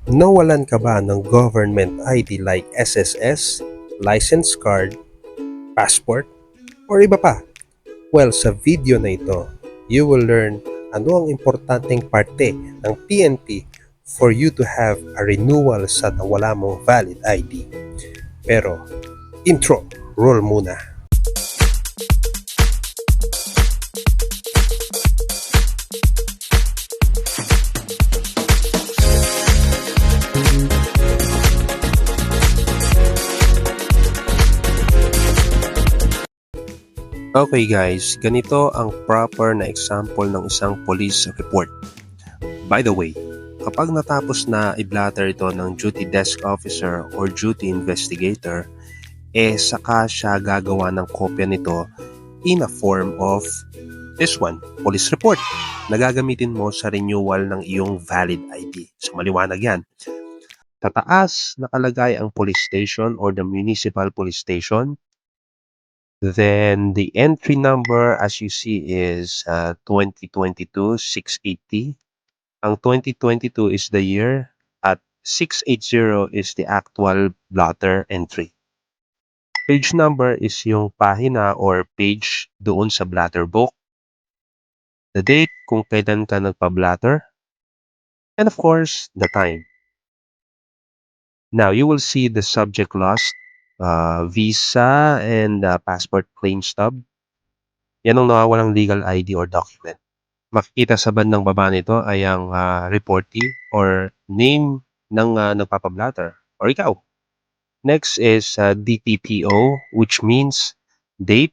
Nawalan ka ba ng government ID like SSS, license card, passport, or iba pa? Well, sa video na ito, you will learn ano ang importanteng parte ng PNP for you to have a renewal sa nawala mong valid ID. Pero, intro, roll muna. Okay guys, ganito ang proper na example ng isang police report. By the way, kapag natapos na i-blatter ito ng duty desk officer or duty investigator, saka siya gagawa ng kopya nito in a form of this one, police report, na gagamitin mo sa renewal ng iyong valid ID. So maliwanag yan. Sa taas, nakalagay ang police station or the municipal police station. Then the entry number as you see is 2022-680. Ang 2022 is the year at 680 is the actual blotter entry. Page number is yung pahina or page doon sa blatter book. The date kung kailan ka nagpa-blatter. And of course, the time. Now, you will see the subject lost, visa and passport claim stub. Yan ang nawawalang legal ID or document. Makikita sa bandang baba nito ay ang reportee or name ng nagpapablatter or ikaw. Next is DTPO, which means date,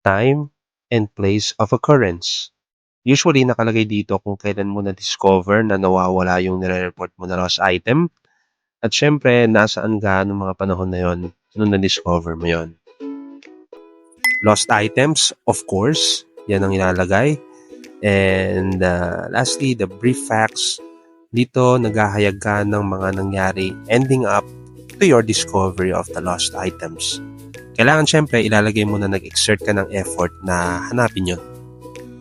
time, and place of occurrence. Usually, nakalagay dito kung kailan mo na-discover na nawawala yung nire-report mo na lost item. At syempre, nasaan ka noong mga panahon na yon nung na-discover mo yon. Lost items, of course, yan ang ilalagay. And lastly, the brief facts. Dito, naghahayag ka ng mga nangyari ending up to your discovery of the lost items. Kailangan syempre, ilalagay mo na nag-exert ka ng effort na hanapin yun.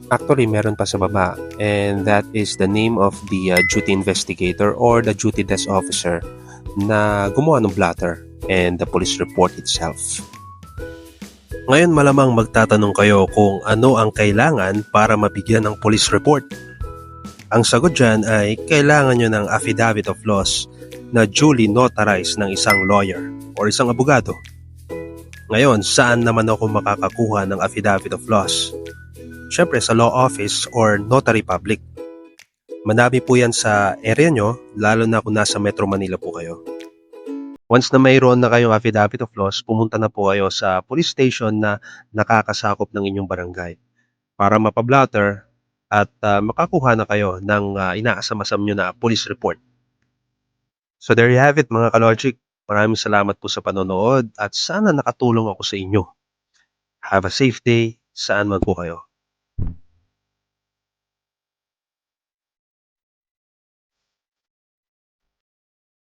Actually, meron pa sa baba, and that is the name of the duty investigator or the duty desk officer na gumawa ng blatter and the police report itself. Ngayon malamang magtatanong kayo kung ano ang kailangan para mabigyan ng police report. Ang sagot dyan ay kailangan nyo ng affidavit of loss na duly notarized ng isang lawyer or isang abogado. Ngayon, saan naman ako makakakuha ng affidavit of loss? Siyempre sa law office or notary public. Madami po yan sa area nyo, lalo na kung nasa Metro Manila po kayo. Once na mayroon na kayong affidavit of loss, pumunta na po kayo sa police station na nakakasakop ng inyong barangay para mapablatter at makakuha na kayo ng inaasam-asam nyo na police report. So there you have it mga ka-logic. Maraming salamat po sa panonood at sana nakatulong ako sa inyo. Have a safe day, saan man po kayo.